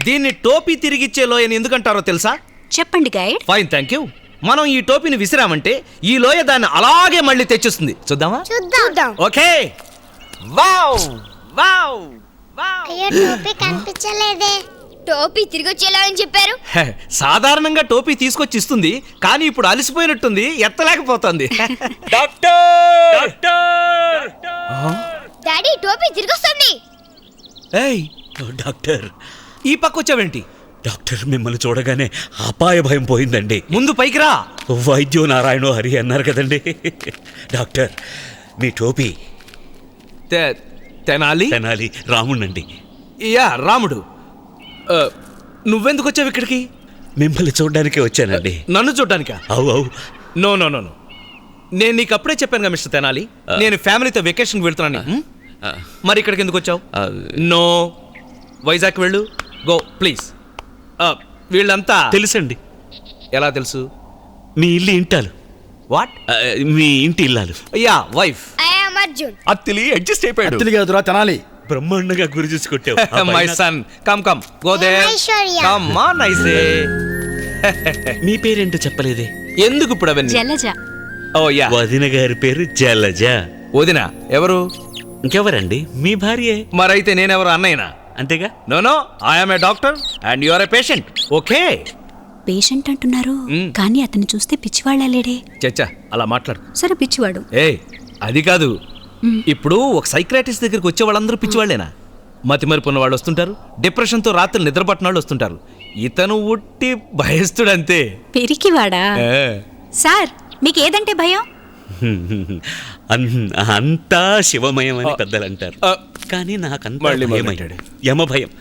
దీన్ని టోపీ తిరిగిచ్చే లోయ అని ఎందుకంటారో తెలుసా? చెప్పండి గైడ్. Fine, thank you. మనం ఈ టోపీని విసిరామంటే ఈ లోయ దాన్ని అలాగే మళ్ళీ తెచ్చిస్తుంది. చూద్దామా? చూద్దాం. ఓకే. Wow wow wow. అయ్యో టోపీ కనిపించలేదే. టోపీ తిరిగి వచ్చేలా అని చెప్పారు. సాధారణంగా టోపీ తీసుకొచ్చి ఇస్తుంది, కానీ ఇప్పుడు అలసిపోయినట్టుంది, ఎత్తలేకపోతుంది. డాడీ టోపీ తిరిగి వస్తుంది. ఏయ్ డాక్టర్, ఈ పక్క వచ్చావేంటి? డాక్టర్ మిమ్మల్ని చూడగానే అపాయ భయం పోయిందండి. ముందు పైకి రా. వైద్యో నారాయణో హరి అన్నారు కదండి. డాక్టర్, మీ టోపీ తెనాలి తెనాలి రాముడండి. యా రాముడు. నువ్వెందుకు వచ్చావు ఇక్కడికి? మిమ్మల్ని చూడడానికే వచ్చానండి. నన్ను చూడ్డానికా? అవు అవు. నో నో నో నో, నేను నీకు అప్పుడే చెప్పాను కదా మిస్టర్ తెనాలి, నేను ఫ్యామిలీతో వెకేషన్కి వెళ్తున్నాను. మరి ఇక్కడికి ఎందుకు వచ్చావు? నో, వైజాగ్ వెళ్ళు, గో ప్లీజ్. వీళ్ళంతా తెలుసండి. ఎలా తెలుసు? మీ ఇల్లు ఇంటాలు. వాట్? మీ ఇంటి ఇల్లాలు. Yeah, wife. I am Arjun. Attili adjust అయిపోయాడు. అత్తిలి కాదురా తెనాలి. బ్రహ్మాండంగా గురి చూసి కొట్టావు. My son, come come, go there. Aishwarya. Come on I say. మీ పేరేంటో చెప్పలేదే. ఎందుకు ఇప్పుడు అవన్నీ? జలజ. Oh yeah. వదిన గారి పేరు జలజ. వదిన ఎవరు? ఇంకెవరండి? మీ భార్యే. మరైతే నేనెవరు? అన్నయ్యనా? అంతేగా. No no, I am a doctor and you are a patient. Okay. Patient అంటున్నారు, కానీ అతన్ని చూస్తే పిచ్చివాళ్ళ లేడే. చచ్చా, అలా మాట్లాడు. సరే పిచ్చివాడు. ఏ అది కాదు. ఇప్పుడు ఒక సైక్రాటిస్ట్ దగ్గరికి వచ్చే వాళ్ళందరూ పిచ్చివాళ్లేనా? మతి మరిపు ఉన్న వాళ్ళు వస్తుంటారు, డిప్రెషన్తో రాత్రి నిద్రపట్టిన వాళ్ళు వస్తుంటారు. ఇతను ఉట్టి భయస్తుడంతే. పెరికివాడా? సార్ మీకు ఏదంటే భయం? అంతా శివమయం అని పెద్దలు అంటారు, కానీ నాకంతా యమ భయం.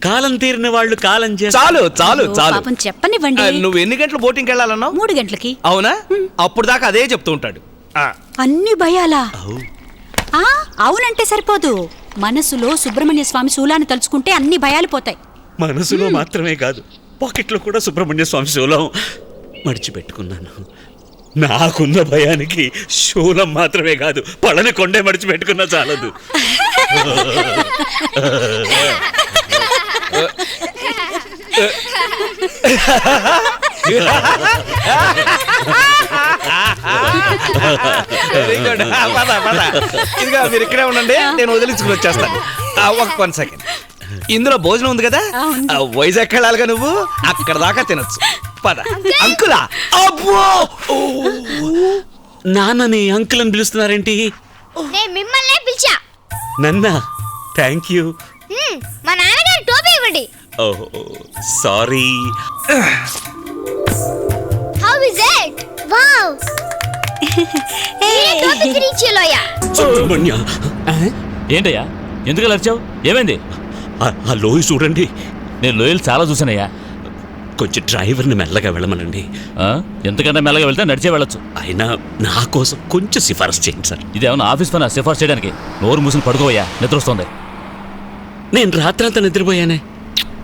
కాలం తీరిన వాళ్ళు కాలం చేస్తారు. చాలు చాలు చాలు. పాపం చెప్పనివ్వండి. నువ్వు ఎన్ని గంటలు బోటింగ్కి వెళ్ళాలన్నావు? 3 గంటలకి. అవునా? అప్పుడు దాకా అదే చెప్తూ ఉంటాడు. అన్ని భయాలా? అవునంటే సరిపోదు, మనసులో సుబ్రహ్మణ్య స్వామి శూలాన్ని తలుచుకుంటే అన్ని భయాలు పోతాయి. మనసులో మాత్రమే కాదు, పాకెట్లో కూడా సుబ్రహ్మణ్య స్వామి శూలం మడిచిపెట్టుకున్నాను. నాకున్న భయానికి శూలం మాత్రమే కాదు, పళ్ళని కొండే మడిచిపెట్టుకున్నా చాలదు. ఇదిగా మీరు ఇక్కడే ఉండండి, నేను వదిలించుకుని వచ్చేస్తాను. ఒక 1 సెకండ్. ఇందులో భోజనం ఉంది కదా, వైజాగ్ వెళ్ళాలిగా నువ్వు, అక్కడ దాకా తినొచ్చు. పద. అంకులా? అబ్బో! నాన్నని అంకుల్ అని పిలుస్తున్నారేంటి? నేను మిమ్మల్నే పిలిచా. నన్నా? Thank you. మా నాన్నగారు టోపీ ఇవ్వండి. Oh sorry. How is it? Wow. టోపీ తిరిగి లోయ. సుబ్రహ్మణ్య. ఏంటయ్యా, ఎందుకు వచ్చావు? ఏమైంది? ఆ లోయ చూడండి. నేను లోయలు చాలా చూసానయ్యా. కొంచెం డ్రైవర్ని మెల్లగా వెళ్ళమనండి. ఎంతకన్నా మెల్లగా వెళ్తే నడిచే వెళ్ళొచ్చు. అయినా నా కోసం కొంచెం సిఫారసు చేయండి సార్. ఇదేమన్నా ఆఫీస్ పని సిఫార్సు చేయడానికి? నోరు మూసుని పడుకోవయ్యా, నిద్ర వస్తుంది. నేను రాత్రంతా నిద్రపోయానే.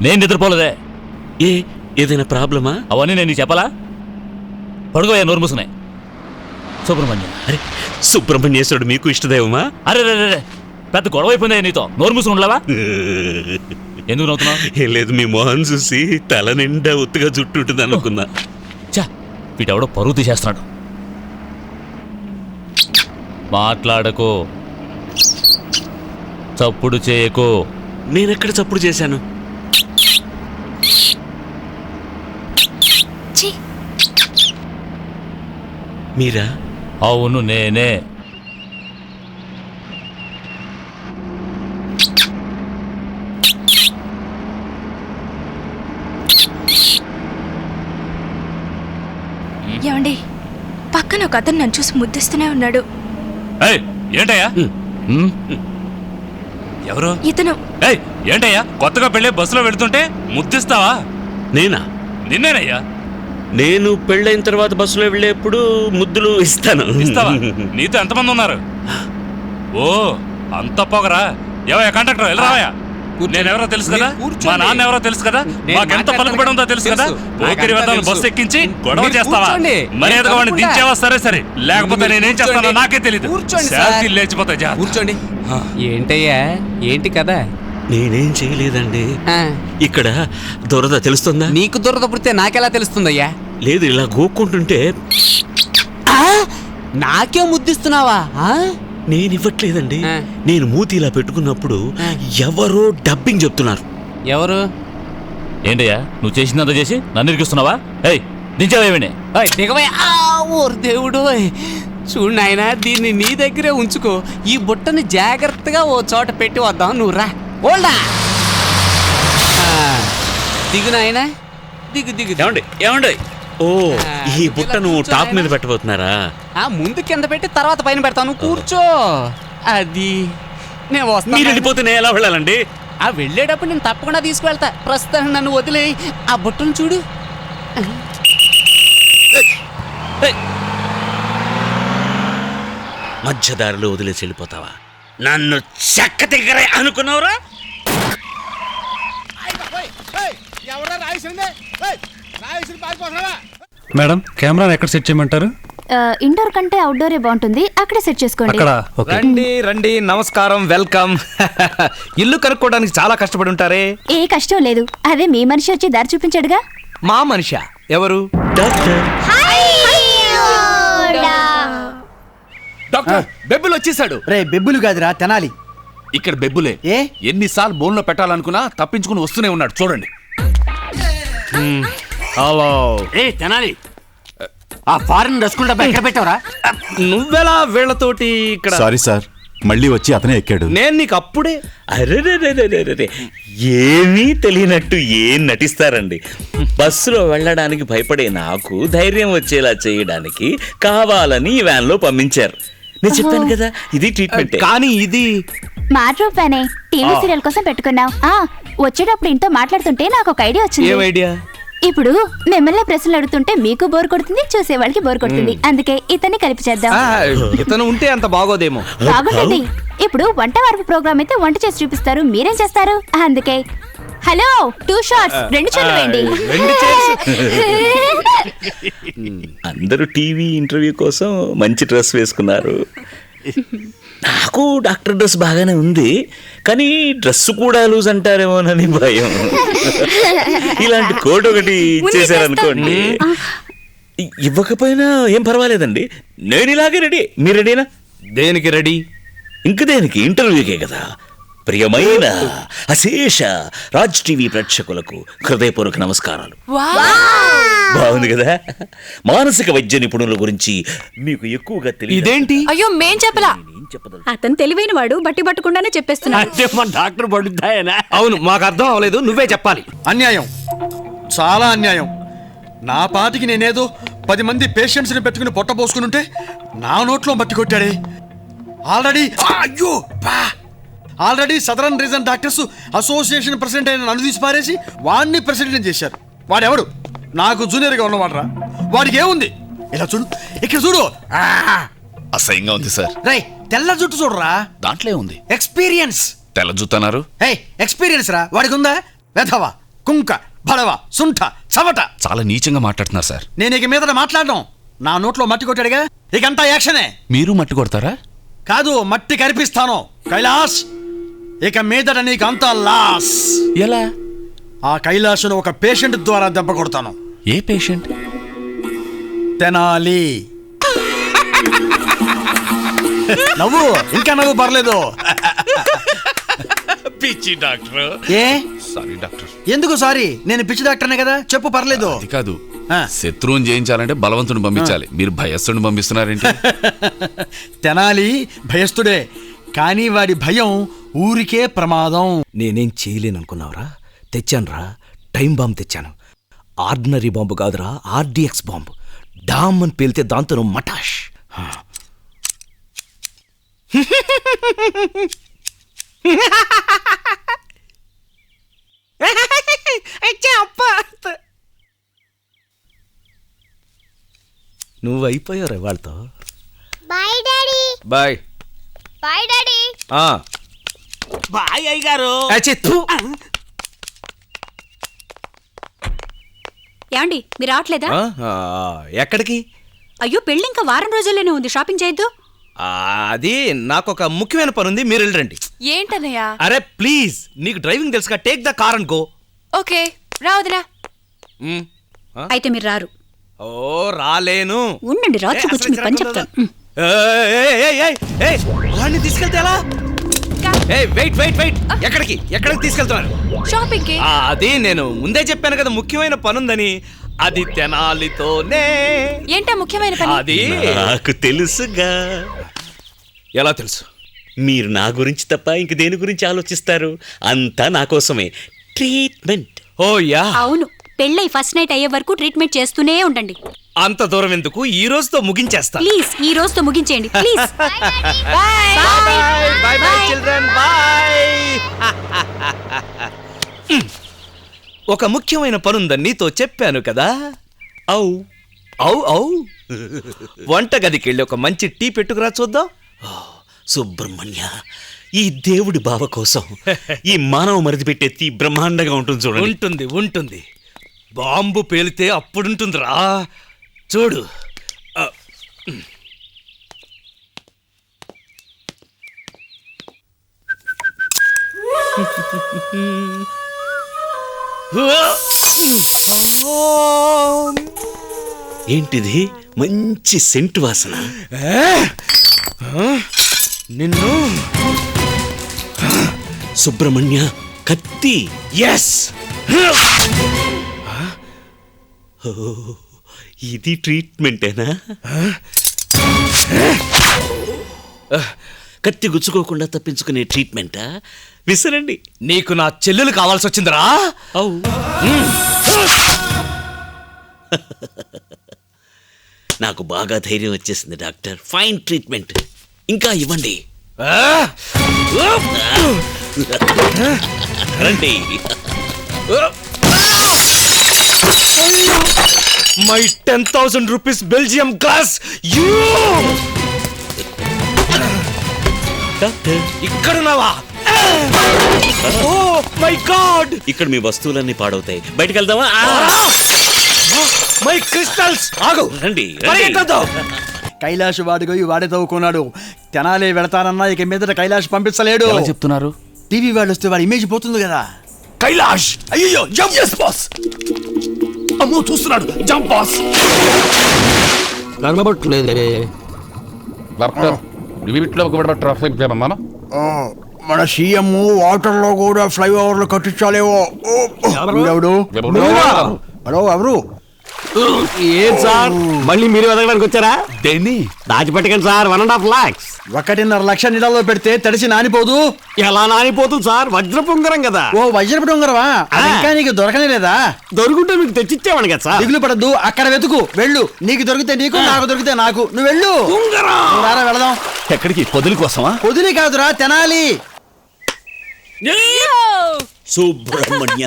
నేను నిద్రపోలేదే. ఏదైనా ప్రాబ్లమా? అవన్నీ నేను నీకు చెప్పాలా? పడుకోవయ్యా, నోరు మూసుకునే. సుబ్రహ్మణ్యం. అరే, సుబ్రహ్మణ్యేశ్వరుడు మీకు ఇష్టదేవమా? అరే రే, పెద్ద గొడవ అయిపోయిందా నీతో? నోరు మూసుకుని ఉండలేవా? ఎందుకు నవ్వుతున్నావు? ఏం లేదు, మీ మొహం చూసి తల నిండా ఒత్తుగా జుట్టు ఉంటుంది అనుకున్నా. చా, వీటెవడో పరువు తీసేస్తున్నాడు. మాట్లాడకు, చప్పుడు చేయకు. నేనెక్కడ చప్పుడు చేశాను? మీరా? అవును నేనే. ఏమండి, పక్కన ఒక అతను నన్ను చూసి ముద్దిస్తూనే ఉన్నాడు. ఏంటయ్యా? ఎవరో ఇతను. ఏంటయ్యా, కొత్తగా పెళ్ళి బస్సులో వెళుతుంటే ముద్దిస్తావా? నేనా? నిన్నేనయ్యా. నేను పెళ్ళైన తర్వాత బస్సులో వెళ్ళేప్పుడు ముద్దులు ఇస్తాను. ఇస్తావా? నీతో ఎంతమంది ఉన్నారు? ఓ అంత పొగరా? ఏవయ్యా కండక్టర్, వెళ్ళరావయ్యా. నేనెవరో తెలుసు కదా, మా నాన్న ఎవరో తెలుసు కదా, మాకెంత పలుకుబడి ఉందో తెలుసు కదా. పోకిరి వద్దాను బస్సు ఎక్కించి గొడవ చేస్తావా? మర్యాదగా వాడిని దించేవా? సరే, లేకపోతే నేనేం చేస్తానో నాకే తెలీదు. శాంతి లేచిపోతాయి. కూర్చోండి. ఏంటయ్యా, ఏంటి కదా? నేనేం చేయలేదండి. ఆ, ఇక్కడ దొరద తెలుస్తుందా? నీకు దురద పుడితే నాకెలా తెలుస్తుందయ్యా? లేదు, ఇలా గోక్కుంటుంటే ఆ, నాకే ముద్దిస్తున్నావా? ఆ? నేను ఇవ్వట్లేదండి. ఆ. నేను మూతి ఇలా పెట్టుకున్నప్పుడు ఆ. ఎవరో డబ్బింగ్ చెప్తున్నారు. ఎవరు? ఏంటయ్యా నువ్వు చేసినంత చేసి నన్ను ఇరికిస్తున్నావా? ఏయ్ దించావేమిని? ఓయ్, దిగవయ్యా. ఆ, ఓరి దేవుడు. చూడు నాయనా, దీన్ని నీ దగ్గరే ఉంచుకో. ఈ బుట్టని జాగ్రత్తగా ఓ చోట పెట్టి వద్దాం. నువ్వు రా. ఓల్డా. ఆ, దిగు నాయనా, దిగు దిగు దిగు. ఏమండి ఏమండి? ఓ, ఆ, ఈ బుట్టను ఇలా కూర్చో టాప్ మీద నాయనా. పెట్టబోతున్నారా? ఆ, ముందు కింద పెట్టి తర్వాత పైన పెడతాను. కూర్చో. అది నేను మీరు వస్తాను. వెళ్ళిపోతే నేను ఎలా వెళ్ళాలండి? ఆ వెళ్ళేటప్పుడు నేను తప్పకుండా తీసుకువెళ్తా. ప్రస్తుతం నన్ను వదిలే. ఆ బుట్టను చూడు. మధ్యదారిలో వదిలేసి వెళ్ళిపోతావా? నన్ను చెక్క దగ్గర అనుకున్నావురా? మేడం కెమెరాని ఎక్కడ సెట్ చేయమంటారు? ఇండోర్ కంటే అవుట్డోరే బాగుంటుంది, అక్కడే సెట్ చేసుకోండి. అక్కడ ఓకే. రండి రండి, నమస్కారం, వెల్కమ్. ఇల్లు కనుక్కోవడానికి చాలా కష్టపడి ఉంటారే. ఏ కష్టం లేదు, అదే మీ మనిషి వచ్చి దారి చూపించాడుగా. మా మనిషా? ఎవరు? డాక్టర్. డాక్టర్ బెబ్బులు వచ్చేసాడు. రే బెబ్బులు కాదురా తెనాలి. ఇక్కడ బెబ్బులే. ఏ? ఎన్నిసార్లు బోన్లో పెట్టాలనుకున్నా తప్పించుకుని వస్తూనే ఉన్నాడు చూడండి. హలో. ఏ తెనాలి, ఆ ఫారెన్ రసగుల్లా డబ్బా ఎక్కడ పెట్టావురా? నువ్వెలా వీళ్ళతోటి ఇక్కడ? సారీ సార్, మళ్ళీ వచ్చి అతనే ఎక్కాడు. నేను నీకు అప్పుడే. అరే, ఏమీ తెలియనట్టు ఏం నటిస్తారండి? బస్సులో వెళ్ళడానికి భయపడే నాకు ధైర్యం వచ్చేలా చేయడానికి కావాలని ఈ వ్యాన్ లో పంపించారు. నేను చెప్పాను కదా, ఇది ట్రీట్మెంట్. కానీ ఇది మాట్రో పనే టీవీ సీరియల్ కోసం పెట్టుకున్నాం. వచ్చేటప్పుడు ఇంట్లో మాట్లాడుతుంటే నాకు ఒక ఐడియా వచ్చింది. ఏం ఐడియా? ఇప్పుడు మిమ్మల్ని ప్రశ్నలు అడుగుతుంటే మీకు బోర్ కొడుతుంది, చూసేవాళ్ళకి బోర్ కొడుతుంది. అందుకే ఇతన్ని కలిపి చేద్దాం. ఇతను ఉంటే అంత బాగోదేమో. బాగుంటుంది. ఇప్పుడు వంట వార్పు ప్రోగ్రామ్ అయితే వంట చేసి చూపిస్తారు, మీరేం చేస్తారు? అందుకే హలో 2 షాట్స్ 2 చెల్లు వేయండి. రెండు chairs. అందరూ టీవీ ఇంటర్వ్యూ కోసం మంచి డ్రెస్ వేసుకున్నారు. నాకు డాక్టర్ డ్రెస్ బాగానే ఉంది, కానీ డ్రెస్ కూడా లూజ్ అంటారేమోనని భయం. ఇలాంటి కోట్ ఒకటి ఇచ్చేసారనుకోండి. ఇవ్వకపోయినా ఏం పర్వాలేదండి, నేను ఇలాగే రెడీ. మీరు రెడీనా? దేనికి రెడీ? ఇంక దేనికి? ఇంటర్వ్యూకే కదా. ప్రియమైన అశేష రాజ్ టీవీ ప్రేక్షకులకు హృదయపూర్వక నమస్కారాలు. బాగుంది కదా? మానసిక వైద్య నిపుణుల గురించి మీకు ఎక్కువగా తెలియదు. ఇదేంటి? అయ్యో మేం చెప్పలా. ఏం చెప్పదలు? అతను తెలివైన వాడు, బట్టి పట్టకుండానే చెప్పేస్తున్నాడు. అంటే మన డాక్టర్ పడుద్దాయనా? అవును, మాకు అర్థం అవ్వలేదు, నువ్వే చెప్పాలి. అన్యాయం, చాలా అన్యాయం. నా పాటికి నేనేదో 10 మంది పేషెంట్స్ని పెట్టుకుని పొట్ట పోసుకుని ఉంటే నా నోట్లో మట్టి కొట్టాడే. Already southern region doctors association president అయిన నన్ను తీసి పారేసి వాడిని ప్రెసిడెంట్ చేశారు. వాడెవడు? నాకు జూనియర్గా ఉన్నవాడరా. వాడికి ఏముంది? ఇలా చూడు, ఇక్కడ చూడు. అసహ్యంగా ఉంది సార్. రై, తెల్ల జుట్టు చూడరా. దాంట్లో ఉంది ఎక్స్పీరియన్స్. తెల్ల జుత్తన్నారు. హే, ఎక్స్పీరియన్స్ రా. వాడికి ఉందా? వెధవ, కుంక, బడవ, సుంఠ, చవట. చాలా నీచంగా మాట్లాడుతున్నారు సార్. నేను ఇక మీదట మాట్లాడడం. నా నోట్లో మట్టి కొట్టాడుగా, ఇకంతా యాక్షనే. మీరు మట్టి కొడతారా? కాదు, మట్టి కనిపిస్తాను. కైలాస్, ఇక మీదట నీకు అంతా లాస్. ఎలా? ఆ కైలాసును ఒక పేషెంట్ ద్వారా దెబ్బ కొడతాను. ఏ పేషెంట్? తెనాలి. నవ్వు, ఇంకా నవ్వు పర్లేదు. పిచ్చి డాక్టర్. ఏ సారీ డాక్టర్. ఎందుకు సారీ? నేను పిచ్చి డాక్టర్నే కదా, చెప్పు, పర్లేదు. అది కాదు, ఆ. శత్రువుని జయించాలంటే బలవంతుని పంపించాలి. మీరు భయస్థుని పంపిస్తున్నారేంటి? తెనాలి భయస్థుడే, కానీ వాడి భయం ఊరికే ప్రమాదం. నేనేం చేయలేను అనుకున్నావురా? తెచ్చానురా, టైం బాంబు తెచ్చాను. ఆర్డినరీ బాంబు కాదురా, ఆర్డిఎక్స్ బాంబు. డామ్ అని పేలితే దాంతో నువ్వు మటాష్. నువ్వు అయిపోయావురా వాళ్ళతో. Bye daddy. Bye. Bye daddy. Bye అయ్య గారు. ఏమండి, మీరు రావట్లేదా? ఎక్కడికి? అయ్యో, పెళ్ళి ఇంకా వారం రోజుల్లోనే ఉంది, షాపింగ్ చేయొద్దు. అది నాకు ఒక ముఖ్యమైన పని ఉంది, మీరు వెళ్ళండి. ఏంటన్నయ్య? అరే ప్లీజ్, నీకు డ్రైవింగ్ తెలుసుగా, take the car and go. Okay రా వదినా. అయితే మీరు రారు. ఓ రాలేను. ఉండండి, రాత్రి కూర్చొని మీ పని చెప్తాను. వాడిని తీసుకెళ్తే ఎలా? వెయిట్ వెయిట్ వెయిట్, ఎక్కడికి తీసుకెళ్తున్నారు? షాపింగ్ కి. అది నేను ముందే చెప్పాను కదా, ముఖ్యమైన పనుందని. అది తెనాలితోనే. ఏంటా ముఖ్యమైన పని? అది నాకు తెలుసుగా. ఎలా తెలుసు? మీరు నా గురించి తప్ప ఇంక దేని గురించి ఆలోచిస్తారు? అంతా నా కోసమే. ట్రీట్మెంట్. ఓ యా. అవును, పెళ్ళై ఫస్ట్ నైట్ అయ్యే వరకు ట్రీట్మెంట్ చేస్తూనే ఉండండి. అంత దూరం ఎందుకు, ఈ రోజుతో ముగించేస్తా. ప్లీజ్ ఈ రోజుతో ముగించేయండి please. Bye bye children, bye. ఒక ముఖ్యమైన పనుందని నీతో చెప్పాను కదా. అవు అవు అవు. వంటగదికి వెళ్ళి ఒక మంచి టీ పెట్టుకురా చూద్దాం. సుబ్రహ్మణ్య, ఈ దేవుడి బావ కోసం ఈ మానవ మరిది పెట్టే తీ బ్రహ్మాండంగా ఉంటుంది చూడండి. ఉంటుంది ఉంటుంది. బాంబు పేలితే అప్పుడుంటుందిరా, చూడు. ఏంటిది? మంచి సెంటు వాసన. నిన్ను సుబ్రహ్మణ్య, కత్తి. ఎస్. ఇది ట్రీట్మెంటేనా? కత్తి గుచ్చుకోకుండా తప్పించుకునే ట్రీట్మెంటా? విసరండి. నీకు నా చెల్లెలు కావాల్సి వచ్చిందిరా. అవు. నాకు బాగా ధైర్యం వచ్చేసింది డాక్టర్. Fine treatment. ఇంకా ఇవ్వండి. రండి. My 10,000 rupees Belgium glass. Doctor, ఇక్కడున్నావా? ఓ మై గాడ్, ఇక్కడ మీ వస్తువులన్నీ పాడవుతాయి. బయటికి వెళ్దామా? My crystals. ఆగు, రండి. కైలాష్ వాడిగోయి వాడే తవ్వుకున్నాడు. తెనాలే వెళతానన్నా ఇక మీదట కైలాష్ పంపించలేడు. చెప్తున్నారు? టీవీ వాళ్ళు వస్తే వాడి ఇమేజ్ పోతుంది కదా. కైలాష్, అయ్యో జంప్. yes boss. అమ్మో చూస్తున్నాడు, జంప్ బాస్. మన సీఎం వాటర్ లో కూడా ఫ్లైఓవర్లు కట్టించాలేవో. హలో ఎవరు? ఏం సార్, మళ్ళీ మీరు ఎదగడానికి వచ్చారా? దేన్ని దాచిపెట్టకండి సార్. 1.5 lakhs. 1.5 లక్ష నీళ్ళలో పెడితే తడిసి నానిపోదు. ఎలా నానిపోతుంది సార్? వజ్రపు ఉంగరం కదా. ఓ వజ్రపు ఉంగరమా? ఇంకా నీకు దొరకనే లేదా? దొరుకుంటే మీకు తెచ్చిచ్చేవాడు కదా సార్. దిగులు పడద్దు, అక్కడ వెతుకు. వెళ్ళు. నీకు దొరికితే నీకు, నాకు దొరికితే నాకు. నువ్వు వెళ్ళు. రారా వెళదాం. ఎక్కడికి? పొదుల కోసమా? పొదిలి కాదురా, తెనాలి. సుబ్రహ్మణ్య,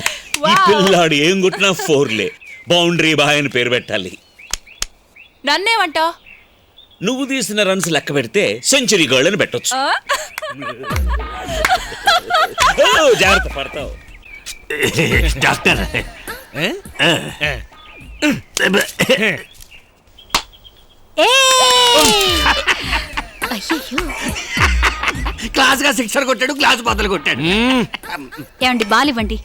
ఈ పిల్లాడు ఏం కొట్టినా 4లే. బౌండరీ బాయ్ అని పేరు పెట్టాలి. నన్నేమంటా? నువ్వు తీసిన రన్స్ లెక్క పెడితే సెంచరీ గర్ల్ అని పెట్టొచ్చు. జాగ్రత్త పడతావు డాక్టర్. క్లాస్ గా శిక్షణ కొట్టాడు, క్లాస్ బదులు కొట్టాడు. ఏమండి బాలివ్వండి.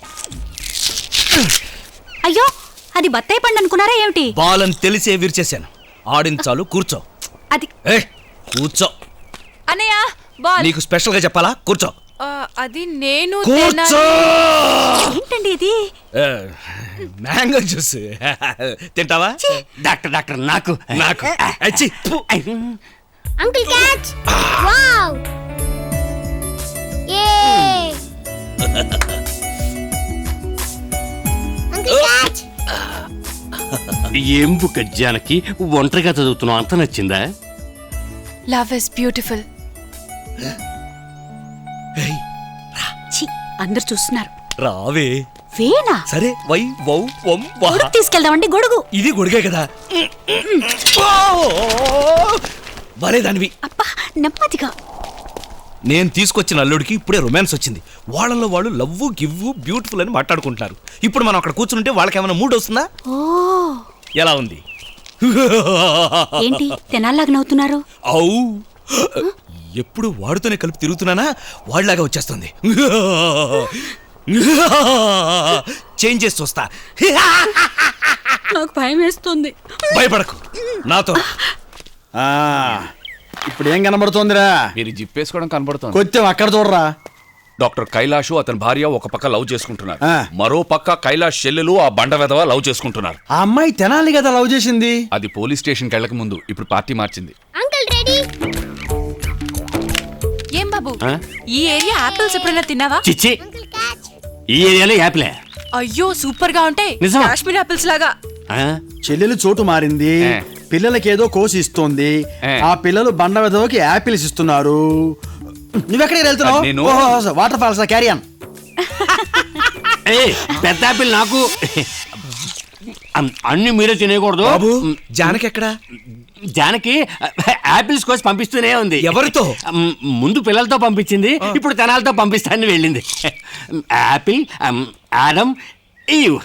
అయ్యో, అది బత్తాయి పండు అనుకున్నారా ఏమిటి? బాలని తెలిసే విరిచేశాను. ఆడించాలు, కూర్చో. అది కూర్చో. అన్నయ్య బాల్. నీకు స్పెషల్ గా చెప్పాలా? కూర్చో. అది నేను. కూర్చో. ఏంటండి ఇది? Mango juice. తింటావా? డాక్టర్ డాక్టర్ నాకు నాకు అచ్చి. Uncle catch. వావ్. ఏ అంకుల్ క్యాచ్. ఏం బుక్ జానకి? ఒంటరిగా చదువుతున్నావు, అంత నచ్చిందా? Love is beautiful. అందరు చూస్తున్నారు. రావే. వేనా? సరే వై వౌ వం వా. గొడుగు తీసుకెళ్దామండి. గొడుగు. ఇది గొడుగే కదా. భలే దానివి. అబ్బా నెమ్మదిగా. నేను తీసుకొచ్చిన అల్లుడికి ఇప్పుడే రొమాన్స్ వచ్చింది. వాళ్ళలో వాళ్ళు లవ్ గివ్ బ్యూటిఫుల్ అని మాట్లాడుకుంటున్నారు. ఇప్పుడు మనం అక్కడ కూర్చుంటే వాళ్ళకి ఏమైనా మూడ్ వస్తుందా? ఓ, ఎలా ఉంది? ఏంటి తెనాల్లాగా నవ్వుతున్నారు? అవు ఎప్పుడు వాడుతూనే కలిపి తిరుగుతున్నానా వాడిలాగా వచ్చేస్తుంది. చేంజ్ చేసి చూస్తా. నాకు భయం వేస్తుంది. భయపడకు, నాతో. ఇప్పుడు ఏం కనబడుతోందిరా? మీరు జిప్పేసుకోవడం కనబడుతుంది. కొంచెం అక్కడ చూడరా. డాక్టర్ కైలాషు అతని భార్య ఒక పక్క లవ్ చేసుకుంటున్నారు, ఆ. మరో పక్క కైలాష్ చెల్లెలు ఆ బండ వెధవ లవ్ చేసుకుంటున్నారు. ఆ అమ్మాయి తెనాలి కదా లవ్ చేసింది. అది పోలీస్ స్టేషన్కి వెళ్ళక ముందు, ఇప్పుడు పార్టీ మార్చింది. Uncle ready. ఏం బాబు ఈ ఏరియా ఆపిల్స్ ఎప్పుడైనా తిన్నావా? చిచ్చి, అంకుల్ క్యాచ్. ఈ ఏరియాలో యాప్లే. అయ్యో సూపర్ గా ఉంటాయి, నిజమా? కాశ్మీర్ ఆపిల్స్ లాగా. చెల్లెలు చోటు మారింది, పిల్లలకి ఏదో కోసి ఇస్తోంది. ఆ పిల్లలు బండ వెదవకి యాపిల్స్ ఇస్తున్నారు. నువ్వెక్కడికి వెళ్తున్నావు? నేను- వాటర్ ఫాల్స్ క్యారియన్. పెద్ద యాపిల్ నాకు. అన్ని మీరే తినేయకూడదు. బాబు జానకి ఎక్కడా? జానకి యాపిల్స్ కోసి పంపిస్తూనే ఉంది. ఎవరితో? ముందు పిల్లలతో పంపించింది, ఇప్పుడు తెనాలతో పంపిస్తానని వెళ్ళింది. యాపిల్, ఆడమ్, ఈవ్.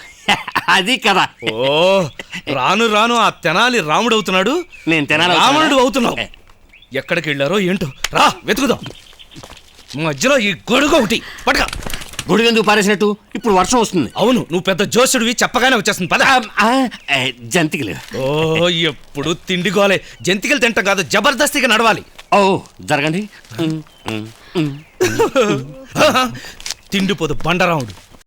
అది కదా. ఓ రాను రాను ఆ తెనాలి రాముడు అవుతున్నాడు, నేను తెనాలి రావణుడు అవుతున్నావు. ఎక్కడికి వెళ్ళారో ఏంటో, రా వెతుకుదాం. మధ్యలో ఈ గొడుగు ఒకటి పట్టుక. గొడుగు ఎందుకు పారేసినట్టు? ఇప్పుడు వర్షం వస్తుంది. అవును, నువ్వు పెద్ద జోసుడివి, చెప్పగానే వచ్చేస్తుంది పద. జంతికలు. ఓ ఎప్పుడు తిండిగోలే. జంతికలు తింటాం కాదు, జబర్దస్తిగా నడవాలి. ఓ జరగండి. తిండిపోదు బండరాముడు.